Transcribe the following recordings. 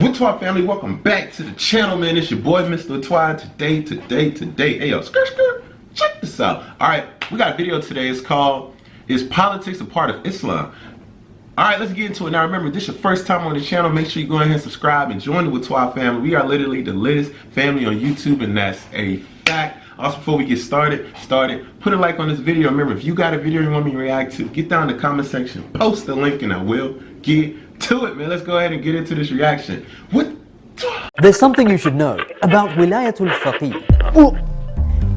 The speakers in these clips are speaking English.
Whaatwaa family, welcome back to the channel, man. It's your boy, Mr. Whaatwaa. Today. Hey, yo, skirt. Check this out. All right, we got a video today. It's called, Is Politics a Part of Islam? All right, let's get into it. Now, remember, if this is your first time on the channel, make sure you go ahead and subscribe and join the Whaatwaa family. We are literally the latest family on YouTube, and that's a fact. Also, before we get started, put a like on this video. Remember, if you got a video you want me to react to, get down in the comment section, post the link, and I will get to it, man. Let's go ahead and get into this reaction. There's something you should know about Wilayatul Faqih.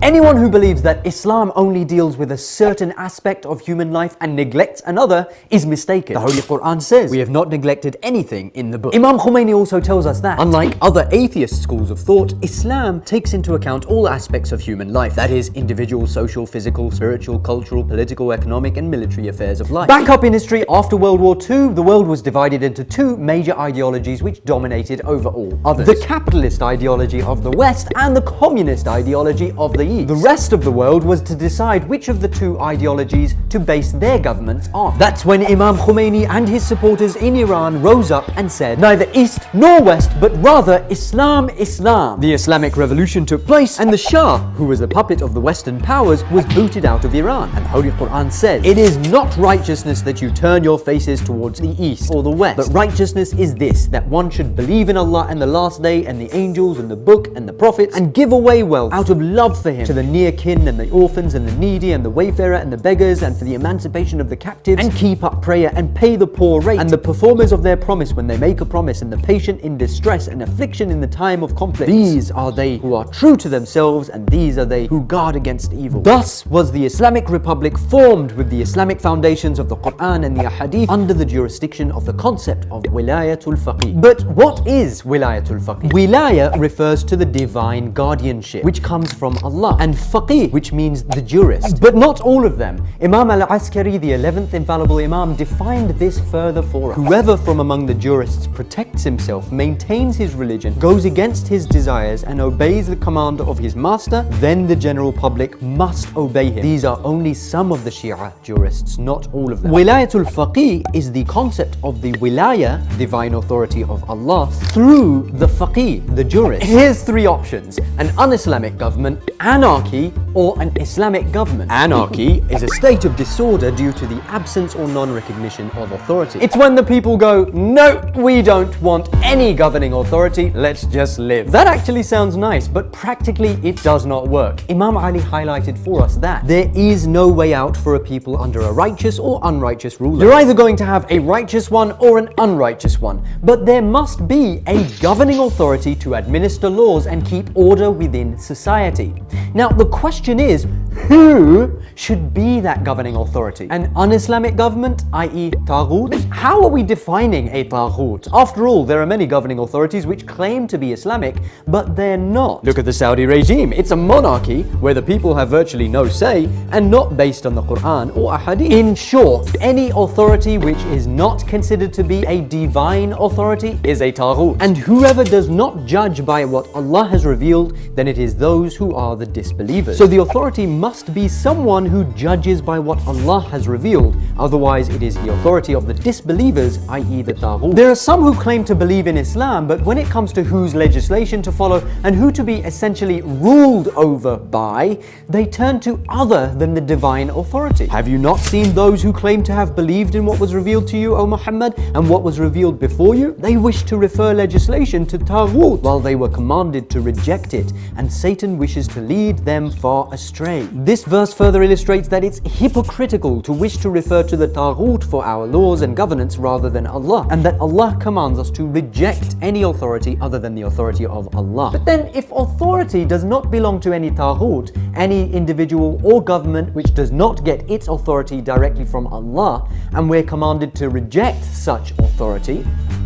Anyone who believes that Islam only deals with a certain aspect of human life and neglects another is mistaken. The Holy Quran says, we have not neglected anything in the book. Imam Khomeini also tells us that, unlike other atheist schools of thought, Islam takes into account all aspects of human life. That is, individual, social, physical, spiritual, cultural, political, economic, and military affairs of life. Back up in history, after World War II, the world was divided into two major ideologies which dominated over all others. The capitalist ideology of the West and the communist ideology of the East. The rest of the world was to decide which of the two ideologies to base their governments on. That's when Imam Khomeini and his supporters in Iran rose up and said, neither East nor West, but rather Islam, Islam. The Islamic Revolution took place, and the Shah, who was the puppet of the Western powers, was booted out of Iran. And the Holy Quran says, it is not righteousness that you turn your faces towards the East or the West, but righteousness is this, that one should believe in Allah and the last day and the angels and the book and the prophets, and give away wealth out of love for him to the near kin and the orphans and the needy and the wayfarer and the beggars, and for the emancipation of the captives, and keep up prayer and pay the poor rate, and the performers of their promise when they make a promise, and the patient in distress and affliction in the time of conflict. These are they who are true to themselves, and these are they who guard against evil. Thus was the Islamic Republic formed, with the Islamic foundations of the Quran and the Ahadith under the jurisdiction of the concept of Wilayatul Faqih. But what is Wilayatul Faqih? Wilaya refers to the divine guardianship, which comes from Allah, and Faqih, which means the jurist. But not all of them. Imam al-Askari, the 11th infallible Imam, defined this further for us. Whoever from among the jurists protects himself, maintains his religion, goes against his desires, and obeys the command of his master, then the general public must obey him. These are only some of the Shia jurists, not all of them. Wilayatul Faqih is the concept of the wilaya, divine authority of Allah, through the Faqih, the jurist. Here's three options: an un-Islamic government, anarchy, or an Islamic government. Anarchy is a state of disorder due to the absence or non-recognition of authority. It's when the people go, no, we don't want any governing authority, let's just live. That actually sounds nice, but practically it does not work. Imam Ali highlighted for us that there is no way out for a people under a righteous or unrighteous ruler. You're either going to have a righteous one or an unrighteous one, but there must be a governing authority to administer laws and keep order within society. Now, the question is, who should be that governing authority? An un-Islamic government, i.e. Taghut? How are we defining a Taghut? After all, there are many governing authorities which claim to be Islamic, but they're not. Look at the Saudi regime. It's a monarchy where the people have virtually no say and not based on the Quran or Ahadith. In short, any authority which is not considered to be a divine authority is a Taghut. And whoever does not judge by what Allah has revealed, then it is those who are the disbelievers. So the authority must be someone who judges by what Allah has revealed, otherwise it is the authority of the disbelievers, i.e. the Taghut. There are some who claim to believe in Islam, but when it comes to whose legislation to follow and who to be essentially ruled over by, they turn to other than the divine authority. Have you not seen those who claim to have believed in what was revealed to you, O Muhammad, and what was revealed before you? They wish to refer legislation to Taghut, while they were commanded to reject it, and Satan wishes to lead them far astray. This verse further illustrates that it's hypocritical to wish to refer to the Taghut for our laws and governance rather than Allah, and that Allah commands us to reject any authority other than the authority of Allah. But then, if authority does not belong to any Taghut, any individual or government which does not get its authority directly from Allah, and we're commanded to reject such authority,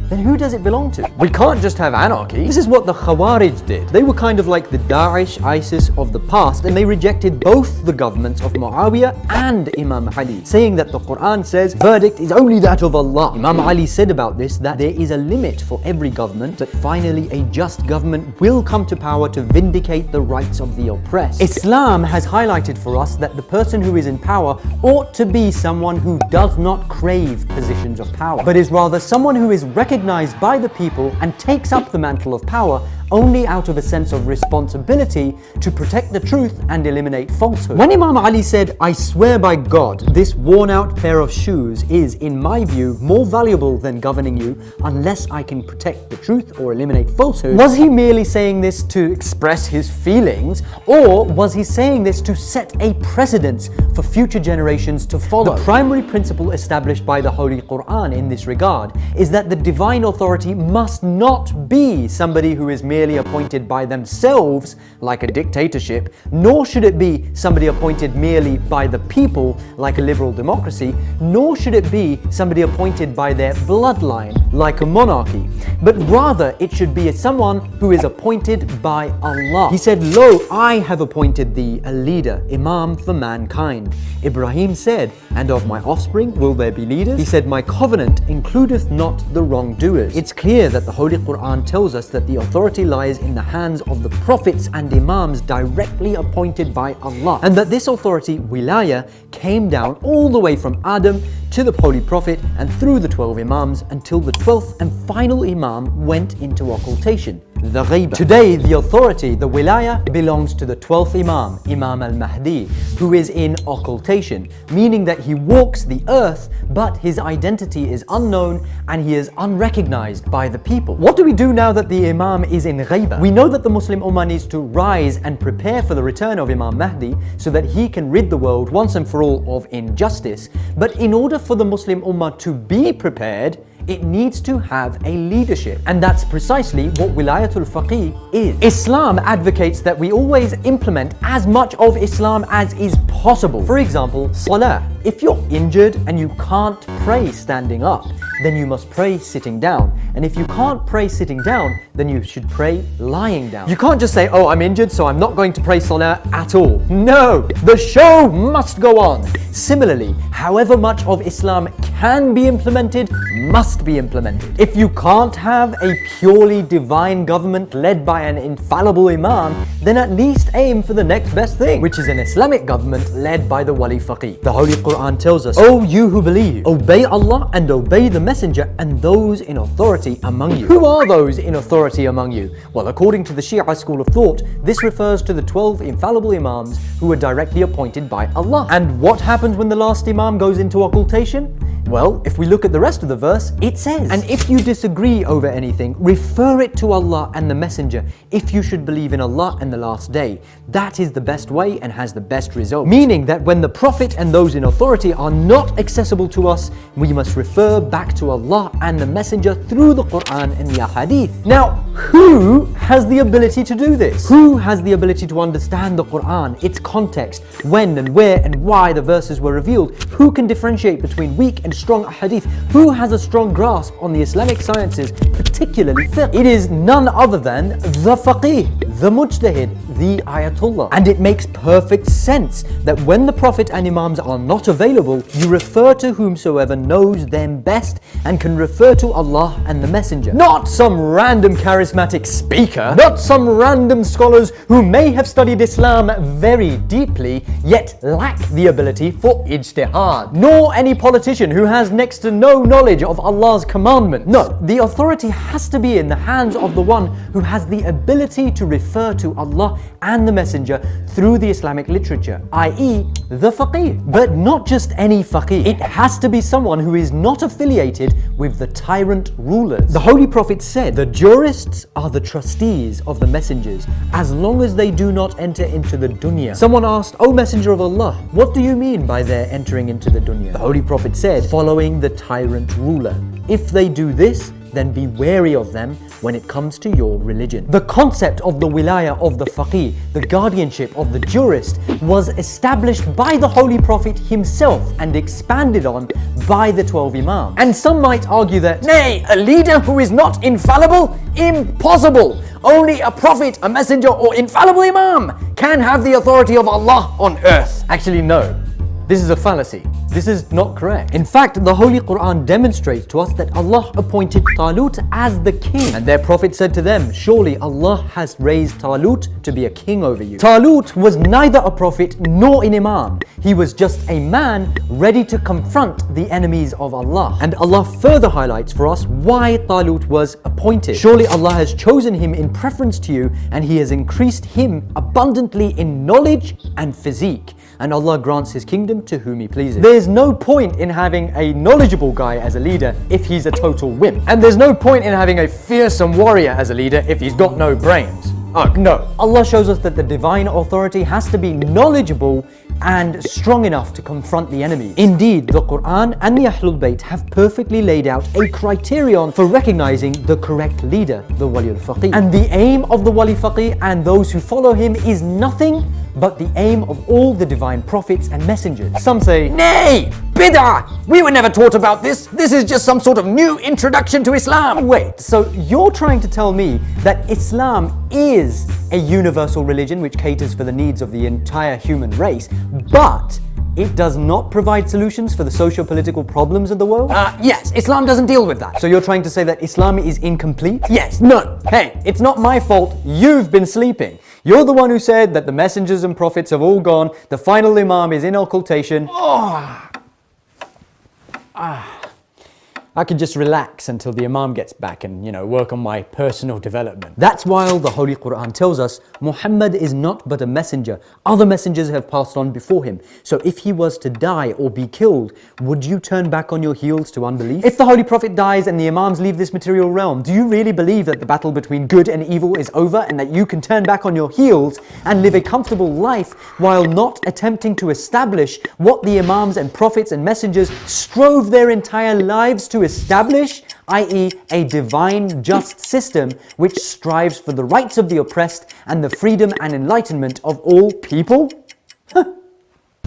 then who does it belong to? We can't just have anarchy. This is what the Khawarij did. They were kind of like the Daesh, ISIS of the past, and they rejected both the governments of Muawiyah and Imam Ali, saying that the Quran says, verdict is only that of Allah. Imam Ali said about this that there is a limit for every government, that finally a just government will come to power to vindicate the rights of the oppressed. Islam has highlighted for us that the person who is in power ought to be someone who does not crave positions of power, but is rather someone who is recognized recognized by the people and takes up the mantle of power only out of a sense of responsibility to protect the truth and eliminate falsehood. When Imam Ali said, "I swear by God, this worn-out pair of shoes is, in my view, more valuable than governing you unless I can protect the truth or eliminate falsehood," was he merely saying this to express his feelings, or was he saying this to set a precedence for future generations to follow? The primary principle established by the Holy Quran in this regard is that the divine authority must not be somebody who is merely appointed by themselves, like a dictatorship, nor should it be somebody appointed merely by the people, like a liberal democracy, nor should it be somebody appointed by their bloodline, like a monarchy, but rather it should be someone who is appointed by Allah. He said, "Lo, I have appointed thee a leader, imam for mankind." Ibrahim said, "And of my offspring will there be leaders?" He said, "My covenant includeth not the wrongdoers." It's clear that the Holy Quran tells us that the authority lies in the hands of the prophets and imams directly appointed by Allah, and that this authority, wilaya, came down all the way from Adam to the Holy Prophet and through the 12 imams until the 12th and final imam went into occultation, the ghaiba. Today, the authority, the wilaya, belongs to the 12th imam, Imam al-Mahdi, who is in occultation, meaning that he walks the earth, but his identity is unknown and he is unrecognized by the people. What do we do now that the imam is in ghaiba? We know that the Muslim Ummah needs to rise and prepare for the return of Imam Mahdi so that he can rid the world once and for all of injustice. But in order for the Muslim Ummah to be prepared, it needs to have a leadership. And that's precisely what Wilayatul Faqih is. Islam advocates that we always implement as much of Islam as is possible. For example, Salah. If you're injured and you can't pray standing up, then you must pray sitting down. And if you can't pray sitting down, then you should pray lying down. You can't just say, "Oh, I'm injured, so I'm not going to pray Salah at all." No, the show must go on. Similarly, however much of Islam can be implemented, must be implemented. If you can't have a purely divine government led by an infallible imam, then at least aim for the next best thing, which is an Islamic government led by the Wali Faqih. The Holy Quran tells us, "O you who believe, obey Allah and obey the Messenger and those in authority among you." Who are those in authority among you? Well, according to the Shia school of thought, this refers to the 12 infallible imams who are directly appointed by Allah. And what happens when the last imam goes into occultation? Well, if we look at the rest of the verse, it says, "And if you disagree over anything, refer it to Allah and the Messenger, if you should believe in Allah and the last day. That is the best way and has the best result." Meaning that when the Prophet and those in authority are not accessible to us, we must refer back to Allah and the Messenger through the Quran and the Ahadith. Now, who has the ability to do this? Who has the ability to understand the Quran, its context, when and where and why the verses were revealed? Who can differentiate between weak and strong hadith? Who has a strong grasp on the Islamic sciences, particularly fiqh? It is none other than the faqih, the mujtahid, the ayatollah. And it makes perfect sense that when the Prophet and imams are not available, you refer to whomsoever knows them best and can refer to Allah and the Messenger. Not some random charismatic speaker, not some random scholars who may have studied Islam very deeply, yet lack the ability for ijtihad. Nor any politician who has next to no knowledge of Allah's commandment. No, the authority has to be in the hands of the one who has the ability to refer to Allah and the Messenger through the Islamic literature, i.e. the faqih. But not just any faqih. It has to be someone who is not affiliated with the tyrant rulers. The Holy Prophet said, "The jurists are the trustees of the messengers, as long as they do not enter into the dunya." Someone asked, "O Messenger of Allah, what do you mean by their entering into the dunya?" The Holy Prophet said, "Following the tyrant ruler. If they do this, then be wary of them when it comes to your religion." The concept of the wilaya of the faqih, the guardianship of the jurist, was established by the Holy Prophet himself and expanded on by the 12 imams. And some might argue that, nay, a leader who is not infallible? Impossible! Only a prophet, a messenger, or infallible imam can have the authority of Allah on earth. Actually, no. This is a fallacy. This is not correct. In fact, the Holy Quran demonstrates to us that Allah appointed Talut as the king. And their prophet said to them, surely Allah has raised Talut to be a king over you. Talut was neither a prophet nor an imam. He was just a man ready to confront the enemies of Allah. And Allah further highlights for us why Talut was appointed. Surely Allah has chosen him in preference to you, and He has increased him abundantly in knowledge and physique. And Allah grants His kingdom to whom He pleases. There's no point in having a knowledgeable guy as a leader if he's a total wimp. And there's no point in having a fearsome warrior as a leader if he's got no brains. Oh, no. Allah shows us that the divine authority has to be knowledgeable and strong enough to confront the enemy. Indeed, the Quran and the Ahlul Bayt have perfectly laid out a criterion for recognizing the correct leader, the Wali al-Faqih. And the aim of the Wali Faqih and those who follow him is nothing but the aim of all the divine prophets and messengers. Some say, nay, bid'ah! We were never taught about this. This is just some sort of new introduction to Islam. Wait, so you're trying to tell me that Islam is a universal religion which caters for the needs of the entire human race, but it does not provide solutions for the socio-political problems of the world? Yes, Islam doesn't deal with that. So you're trying to say that Islam is incomplete? Yes, no. Hey, it's not my fault. You've been sleeping. You're the one who said that the messengers and prophets have all gone, the final imam is in occultation. I could just relax until the imam gets back and, work on my personal development. That's why the Holy Quran tells us Muhammad is not but a messenger. Other messengers have passed on before him. So if he was to die or be killed, would you turn back on your heels to unbelief? If the Holy Prophet dies and the imams leave this material realm, do you really believe that the battle between good and evil is over and that you can turn back on your heels and live a comfortable life while not attempting to establish what the imams and prophets and messengers strove their entire lives to establish, i.e. a divine just system which strives for the rights of the oppressed and the freedom and enlightenment of all people?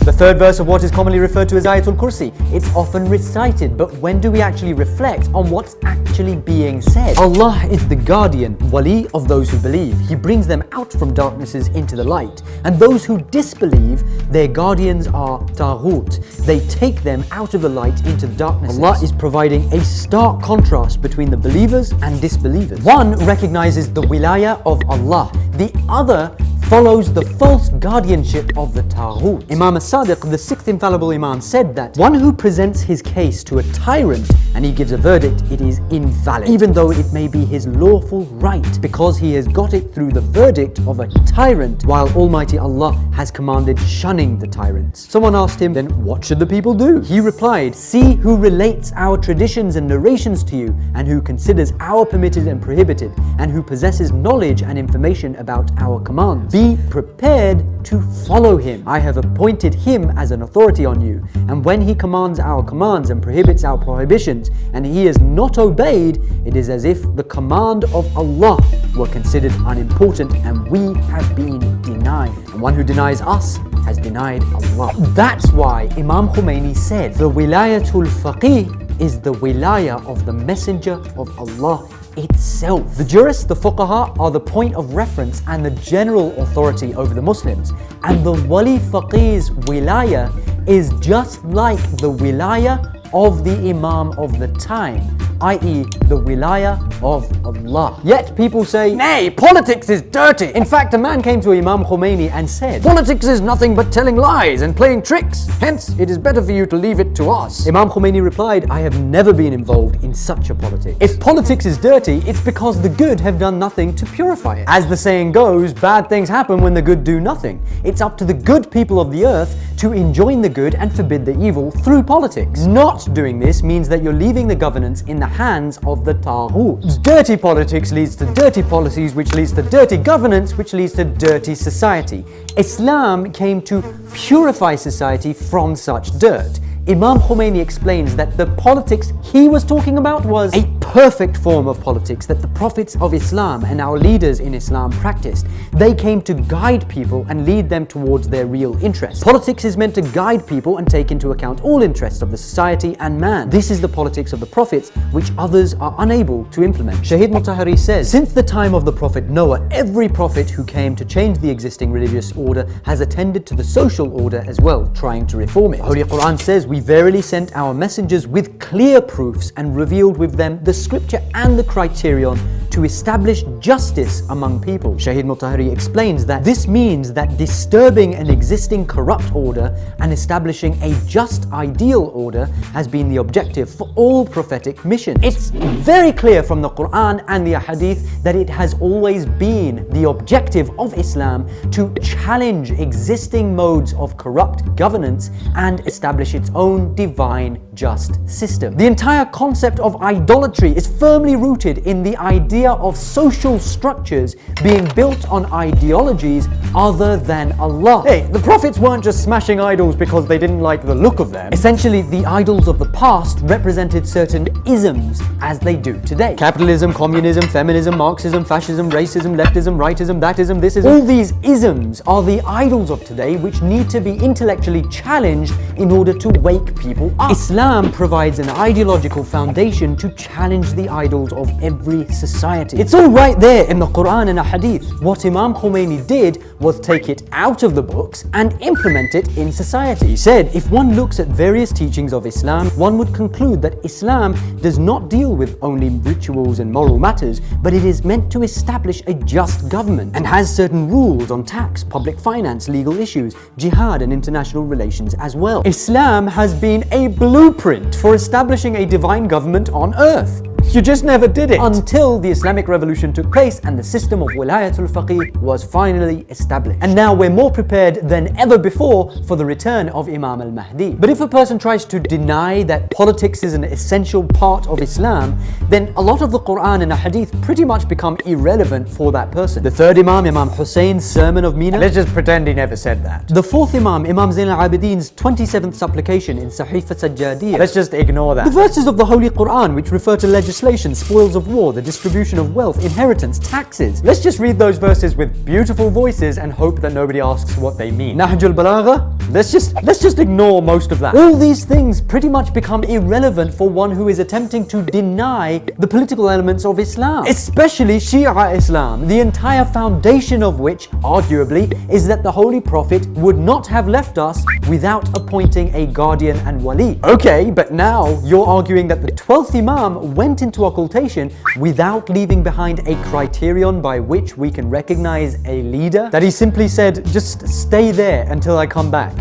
The third verse of what is commonly referred to as Ayatul Kursi. It's often recited, but when do we actually reflect on what's actually being said? Allah is the guardian, wali, of those who believe. He brings them out from darknesses into the light. And those who disbelieve, their guardians are taghut. They take them out of the light into the darknesses. Allah is providing a stark contrast between the believers and disbelievers. One recognizes the wilaya of Allah. The other follows the false guardianship of the Taghut. Imam as-Sadiq, the sixth infallible Imam, said that one who presents his case to a tyrant and he gives a verdict, it is invalid, even though it may be his lawful right, because he has got it through the verdict of a tyrant, while Almighty Allah has commanded shunning the tyrants. Someone asked him, then what should the people do? He replied, see who relates our traditions and narrations to you, and who considers our permitted and prohibited, and who possesses knowledge and information about our commands. Be prepared to follow him. I have appointed him as an authority on you, and when he commands our commands and prohibits our prohibitions, and he is not obeyed, it is as if the command of Allah were considered unimportant and we have been denied. And one who denies us has denied Allah. That's why Imam Khomeini said, the wilayatul faqih is the wilaya of the messenger of Allah itself. The jurists, the fuqaha, are the point of reference and the general authority over the Muslims. And the wali faqih's wilaya is just like the wilaya of the imam of the time, i.e. the wilaya of Allah. Yet people say, nay, politics is dirty. In fact, a man came to Imam Khomeini and said, politics is nothing but telling lies and playing tricks. Hence, it is better for you to leave it to us. Imam Khomeini replied, I have never been involved in such a politics. If politics is dirty, it's because the good have done nothing to purify it. As the saying goes, bad things happen when the good do nothing. It's up to the good people of the earth to enjoin the good and forbid the evil through politics. Not doing this means that you're leaving the governance in the hands of the Taghut. Dirty politics leads to dirty policies, which leads to dirty governance, which leads to dirty society. Islam came to purify society from such dirt. Imam Khomeini explains that the politics he was talking about was a perfect form of politics that the prophets of Islam and our leaders in Islam practiced. They came to guide people and lead them towards their real interests. Politics is meant to guide people and take into account all interests of the society and man. This is the politics of the prophets, which others are unable to implement. Shahid Mutahari says, since the time of the Prophet Noah, every prophet who came to change the existing religious order has attended to the social order as well, trying to reform it. The Holy Quran says, we verily sent our messengers with clear proofs and revealed with them the scripture and the criterion to establish justice among people. Shahid Mutahari explains that this means that disturbing an existing corrupt order and establishing a just ideal order has been the objective for all prophetic missions. It's very clear from the Quran and the Hadith that it has always been the objective of Islam to challenge existing modes of corrupt governance and establish its own divine just system. The entire concept of idolatry is firmly rooted in the idea of social structures being built on ideologies other than Allah. Hey, the prophets weren't just smashing idols because they didn't like the look of them. Essentially, the idols of the past represented certain isms as they do today. Capitalism, communism, feminism, Marxism, fascism, racism, leftism, rightism, thatism, thisism. All these isms are the idols of today which need to be intellectually challenged in order to wake people up. Islam provides an ideological foundation to challenge the idols of every society. It's all right there in the Quran and a Hadith. What Imam Khomeini did was take it out of the books and implement it in society. He said, if one looks at various teachings of Islam, one would conclude that Islam does not deal with only rituals and moral matters, but it is meant to establish a just government and has certain rules on tax, public finance, legal issues, jihad and international relations as well. Islam has been a blueprint for establishing a divine government on earth. You just never did it until the Islamic Revolution took place and the system of Wilayatul Faqih was finally established. And now we're more prepared than ever before for the return of Imam al-Mahdi. But if a person tries to deny that politics is an essential part of Islam, then a lot of the Quran and the Hadith pretty much become irrelevant for that person. The third Imam, Imam Hussein's sermon of Mina, let's just pretend he never said that. The fourth Imam, Imam Zain al-Abidin's 27th supplication in Sahifa Sajjadiyya, let's just ignore that. The verses of the Holy Quran which refer to legislation, spoils of war, the distribution of wealth, inheritance, taxes. Let's just read those verses with beautiful voices and hope that nobody asks what they mean. Nahjul Balagha, let's just ignore most of that. All these things pretty much become irrelevant for one who is attempting to deny the political elements of Islam, especially Shia Islam, the entire foundation of which, arguably, is that the Holy Prophet would not have left us without appointing a guardian and wali. Okay, but now you're arguing that the 12th Imam went into occultation without leaving behind a criterion by which we can recognize a leader? That he simply said, just stay there until I come back.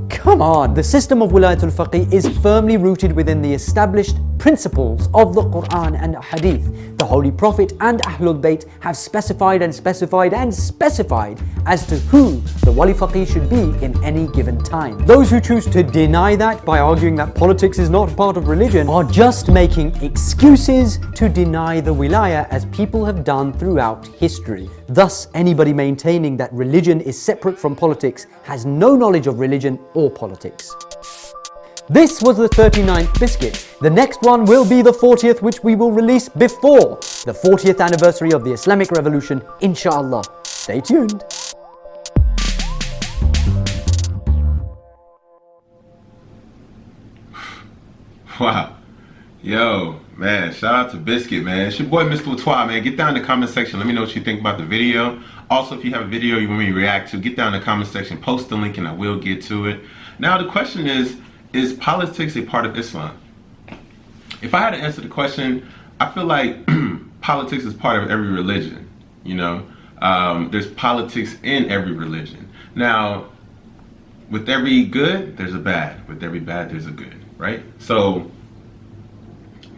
Come on! The system of Wilayatul Faqih is firmly rooted within the established principles of the Quran and Hadith. The Holy Prophet and Ahlul Bayt have specified and specified and specified as to who the Wali Faqih should be in any given time. Those who choose to deny that by arguing that politics is not part of religion are just making excuses to deny the Wilaya, as people have done throughout history. Thus, anybody maintaining that religion is separate from politics has no knowledge of religion or politics. This was the 39th biscuit. The next one will be the 40th, which we will release before the 40th anniversary of the Islamic Revolution, inshallah. Stay tuned. Wow. Yo, man, shout out to Biscuit, man. It's your boy, Mr. Whaatwaa, man. Get down in the comment section. Let me know what you think about the video. Also, if you have a video you want me to react to, get down in the comment section, post the link, and I will get to it. Now, the question is politics a part of Islam? If I had to answer the question, I feel like politics is part of every religion, you know? There's politics in every religion. Now, with every good, there's a bad. With every bad, there's a good, right? So,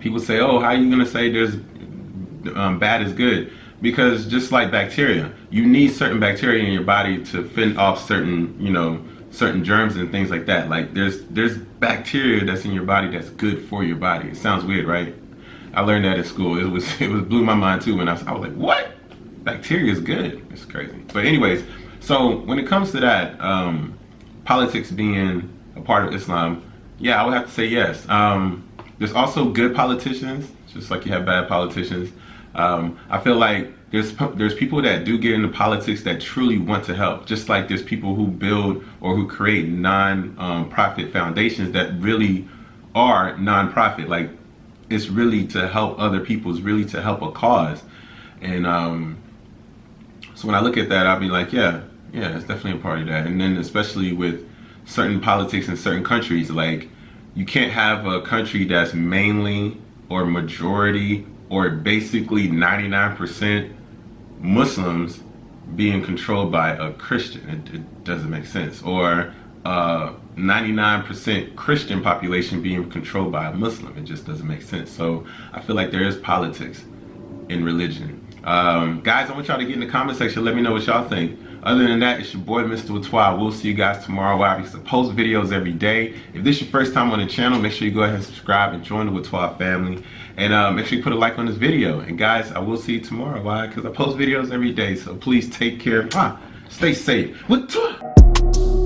people say, oh, how are you going to say there's bad is good? Because just like bacteria, you need certain bacteria in your body to fend off certain, you know, certain germs and things like that. Like there's bacteria that's in your body that's good for your body. It sounds weird, right? I learned that at school. It blew my mind too when I was like, what? Bacteria is good. It's crazy. But anyways, so when it comes to that, politics being a part of Islam, yeah, I would have to say yes. There's also good politicians, just like you have bad politicians. I feel like there's people that do get into politics that truly want to help, just like there's people who build or who create non-profit foundations that really are non-profit. Like, it's really to help other people, it's really to help a cause. And so when I look at that, I'll be like, yeah, it's definitely a part of that. And then especially with certain politics in certain countries, like, you can't have a country that's mainly or majority or basically 99% Muslims being controlled by a Christian. It doesn't make sense. Or 99% Christian population being controlled by a Muslim. It just doesn't make sense. So I feel like there is politics in religion. Guys, I want y'all to get in the comment section. Let me know what y'all think. Other than that, it's your boy, Mr. Whaatwaa. We'll see you guys tomorrow. Why? Because I post videos every day. If this is your first time on the channel, make sure you go ahead and subscribe and join the Whaatwaa family. And make sure you put a like on this video. And guys, I will see you tomorrow. Why? Because I post videos every day. So please take care. Stay safe. Whaatwaa.